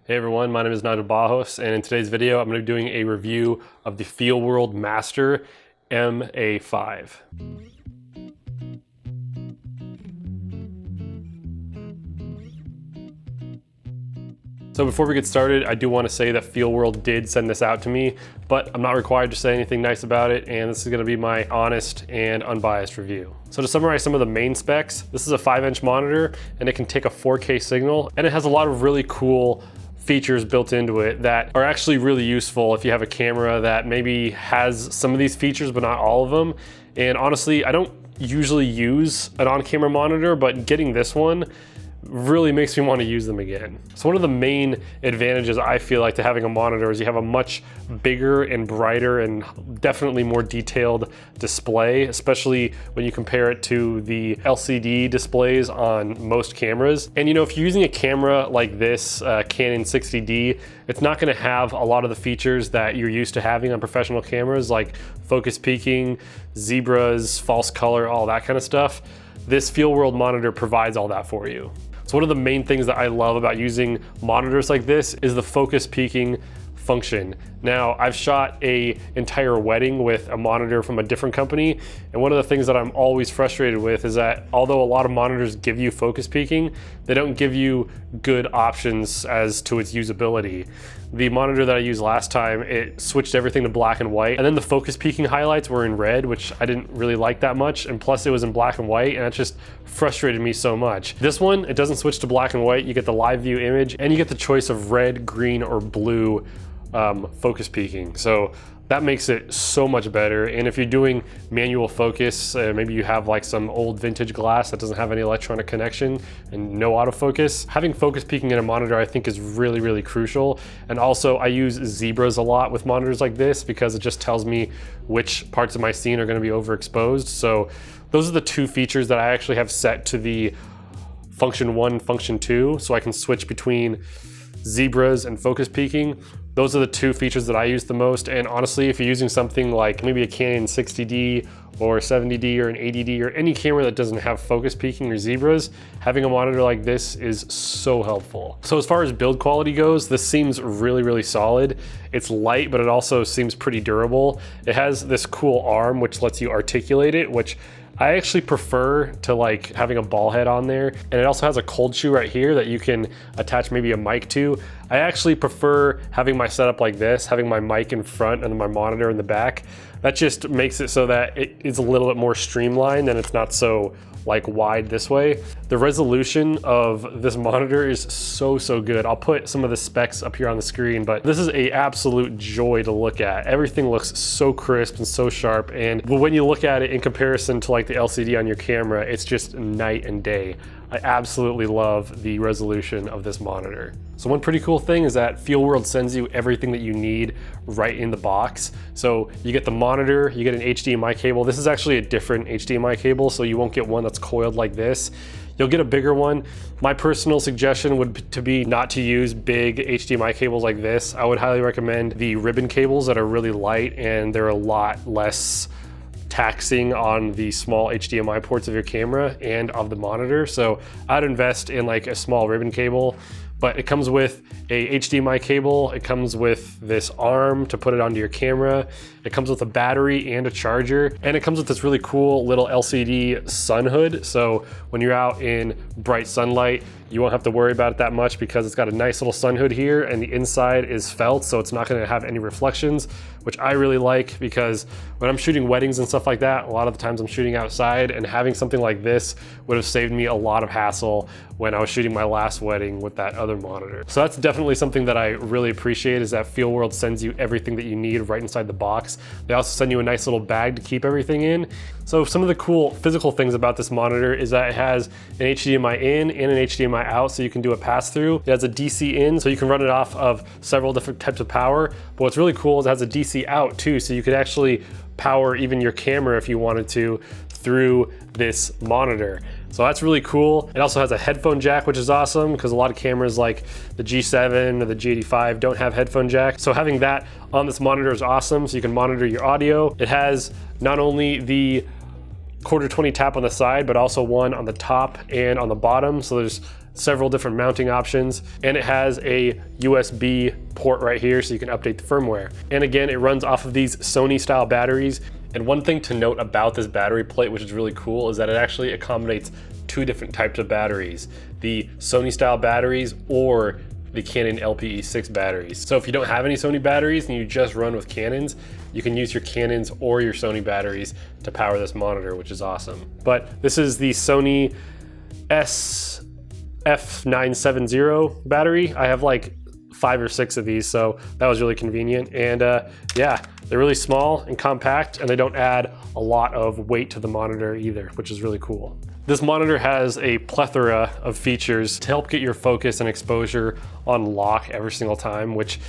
Hey everyone, my name is Nejad, and in today's video I'm going to be doing a review of the FeelWorld Master MA5. So before we get started, I do want to say that FeelWorld did send this out to me, but I'm not required to say anything nice about it, and this is going to be my honest and unbiased review. So to summarize some of the main specs, this is a 5-inch monitor, and it can take a 4K signal, and it has a lot of really cool features built into it that are actually really useful if you have a camera that maybe has some of these features but not all of them. And honestly, I don't usually use an on-camera monitor, but getting this one really makes me want to use them again. So one of the main advantages I feel like to having a monitor is you have a much bigger and brighter and definitely more detailed display, especially when you compare it to the LCD displays on most cameras. And you know, if you're using a camera like this Canon 60D, it's not going to have a lot of the features that you're used to having on professional cameras, like focus peaking, zebras, false color, all that kind of stuff. This FeelWorld monitor provides all that for you. So one of the main things that I love about using monitors like this is the focus peaking function. Now, I've shot an entire wedding with a monitor from a different company, and one of the things that I'm always frustrated with is that although a lot of monitors give you focus peaking, they don't give you good options as to its usability. The monitor that I used last time, it switched everything to black and white, and then the focus peaking highlights were in red, which I didn't really like that much, and plus it was in black and white, and it just frustrated me so much. This one, it doesn't switch to black and white. You get the live view image, and you get the choice of red, green, or blue focus peaking. So that makes it so much better. And if you're doing manual focus, maybe you have like some old vintage glass that doesn't have any electronic connection and no autofocus, having focus peaking in a monitor I think is really, really crucial. And also I use zebras a lot with monitors like this because it just tells me which parts of my scene are going to be overexposed. So those are the two features that I actually have set to the function 1, function 2, so I can switch between zebras and focus peaking. Those are the two features that I use the most. And honestly, if you're using something like maybe a Canon 60D or 70D or an 80D or any camera that doesn't have focus peaking or zebras, having a monitor like this is so helpful. So as far as build quality goes, this seems really, really solid. It's light, but it also seems pretty durable. It has this cool arm which lets you articulate it, which I actually prefer to like having a ball head on there. And it also has a cold shoe right here that you can attach maybe a mic to. I actually prefer having my setup like this, having my mic in front and my monitor in the back. That just makes it so that it is a little bit more streamlined and it's not so like wide this way. The resolution of this monitor is so good. I'll put some of the specs up here on the screen, but this is an absolute joy to look at. Everything looks so crisp and so sharp, and when you look at it in comparison to like the LCD on your camera, it's just night and day. I absolutely love the resolution of this monitor. So one pretty cool thing is that FeelWorld sends you everything that you need right in the box. So you get the monitor, you get an HDMI cable. This is actually a different HDMI cable, so you won't get one that's coiled like this. You'll get a bigger one. My personal suggestion would be not to use big HDMI cables like this. I would highly recommend the ribbon cables that are really light and they're a lot less taxing on the small HDMI ports of your camera and of the monitor. So I'd invest in like a small ribbon cable, but it comes with a HDMI cable. It comes with this arm to put it onto your camera. It comes with a battery and a charger, and it comes with this really cool little LCD sun hood. So when you're out in bright sunlight, you won't have to worry about it that much because it's got a nice little sun hood here, and the inside is felt, so it's not gonna have any reflections, which I really like because when I'm shooting weddings and stuff like that, a lot of the times I'm shooting outside, and having something like this would have saved me a lot of hassle when I was shooting my last wedding with that other monitor. So that's definitely something that I really appreciate, is that FeelWorld sends you everything that you need right inside the box. They also send you a nice little bag to keep everything in. So some of the cool physical things about this monitor is that it has an HDMI in and an HDMI out, so you can do a pass through. It has a DC in, so you can run it off of several different types of power. But what's really cool is it has a DC out too, so you could actually power even your camera if you wanted to through this monitor. So that's really cool. It also has a headphone jack, which is awesome because a lot of cameras like the G7 or the G85 don't have headphone jack. So having that on this monitor is awesome, so you can monitor your audio. It has not only the 1/4-20 tap on the side, but also one on the top and on the bottom. So there's several different mounting options, and it has a USB port right here so you can update the firmware. And again, it runs off of these Sony style batteries. And one thing to note about this battery plate, which is really cool, is that it actually accommodates two different types of batteries, the Sony style batteries or the Canon LPE6 batteries. So if you don't have any Sony batteries and you just run with Canons, you can use your Canons or your Sony batteries to power this monitor, which is awesome. But this is the Sony SF970 battery. I have like 5 or 6 of these, so that was really convenient. And yeah, they're really small and compact, and they don't add a lot of weight to the monitor either, which is really cool. This monitor has a plethora of features to help get your focus and exposure on lock every single time, which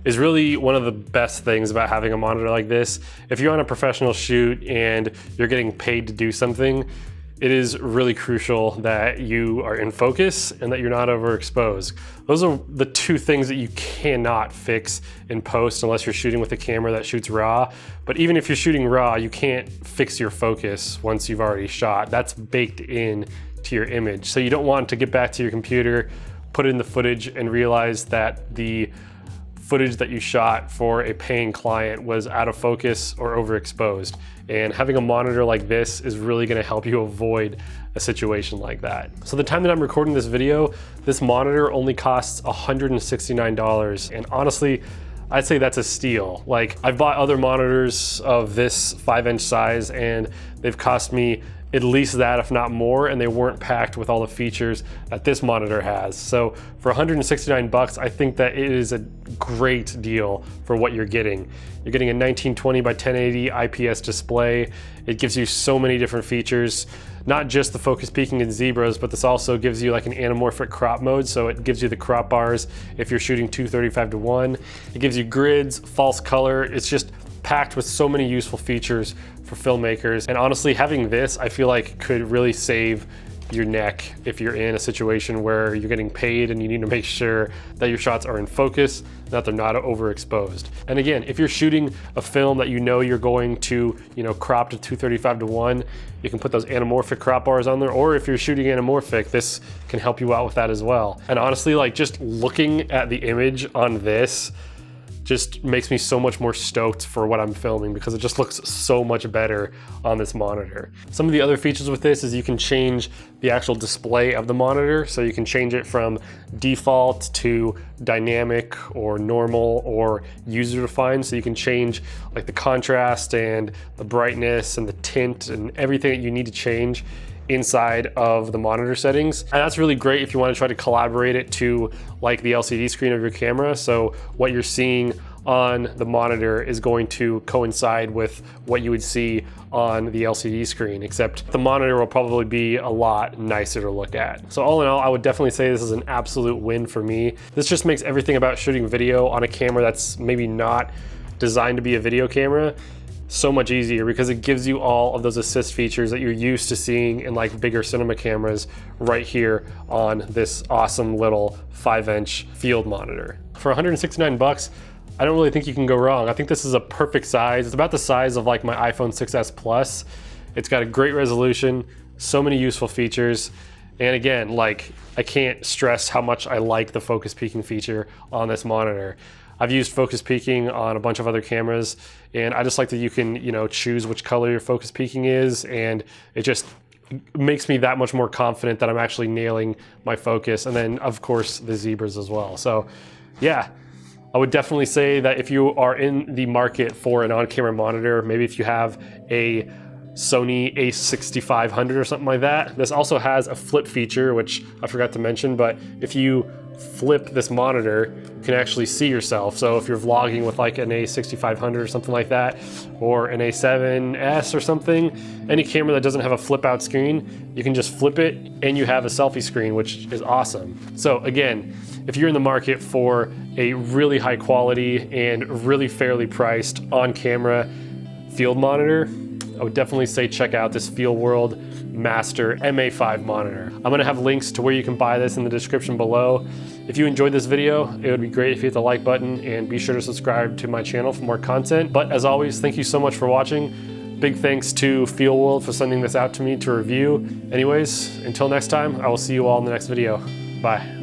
is really one of the best things about having a monitor like this. If you're on a professional shoot and you're getting paid to do something, it is really crucial that you are in focus and that you're not overexposed. Those are the two things that you cannot fix in post unless you're shooting with a camera that shoots RAW. But even if you're shooting RAW, you can't fix your focus once you've already shot. That's baked in to your image. So you don't want to get back to your computer, put in the footage, and realize that the footage that you shot for a paying client was out of focus or overexposed. And having a monitor like this is really gonna help you avoid a situation like that. So the time that I'm recording this video, this monitor only costs $169. And honestly, I'd say that's a steal. Like, I've bought other monitors of this 5-inch size and they've cost me at least that, if not more, and they weren't packed with all the features that this monitor has. So for 169 bucks, I think that it is a great deal for what you're getting. You're getting a 1920 by 1080 IPS display. It gives you so many different features, not just the focus peaking and zebras, but this also gives you like an anamorphic crop mode. So it gives you the crop bars if you're shooting 2:35:1. It gives you grids, false color. It's just packed with so many useful features for filmmakers. And honestly, having this, I feel like could really save your neck if you're in a situation where you're getting paid and you need to make sure that your shots are in focus, that they're not overexposed. And again, if you're shooting a film that you know you're going to, crop to 2:35:1, you can put those anamorphic crop bars on there, or if you're shooting anamorphic, this can help you out with that as well. And honestly, like, just looking at the image on this just makes me so much more stoked for what I'm filming because it just looks so much better on this monitor. Some of the other features with this is you can change the actual display of the monitor. So you can change it from default to dynamic or normal or user defined. So you can change like the contrast and the brightness and the tint and everything that you need to change inside of the monitor settings. And that's really great if you want to try to collaborate it to like the LCD screen of your camera. So what you're seeing on the monitor is going to coincide with what you would see on the LCD screen, except the monitor will probably be a lot nicer to look at. So all in all, I would definitely say this is an absolute win for me. This just makes everything about shooting video on a camera that's maybe not designed to be a video camera so much easier, because it gives you all of those assist features that you're used to seeing in like bigger cinema cameras right here on this awesome little 5-inch field monitor. For 169 bucks, I don't really think you can go wrong. I think this is a perfect size. It's about the size of like my iPhone 6s Plus. It's got a great resolution, so many useful features. And again, like, I can't stress how much I like the focus peaking feature on this monitor. I've used focus peaking on a bunch of other cameras, and I just like that you can, choose which color your focus peaking is, and it just makes me that much more confident that I'm actually nailing my focus. And then of course the zebras as well. So yeah, I would definitely say that if you are in the market for an on-camera monitor, maybe if you have a Sony a6500 or something like that, this also has a flip feature, which I forgot to mention, but if you flip this monitor, you can actually see yourself. So if you're vlogging with like an a6500 or something like that, or an a7S or something, any camera that doesn't have a flip out screen, you can just flip it and you have a selfie screen, which is awesome. So again, if you're in the market for a really high quality and really fairly priced on camera field monitor, I would definitely say check out this FeelWorld Master MA5 monitor. I'm gonna have links to where you can buy this in the description below. If you enjoyed this video, it would be great if you hit the like button, and be sure to subscribe to my channel for more content. But as always, thank you so much for watching. Big thanks to FeelWorld for sending this out to me to review. Anyways, until next time, I will see you all in the next video. Bye.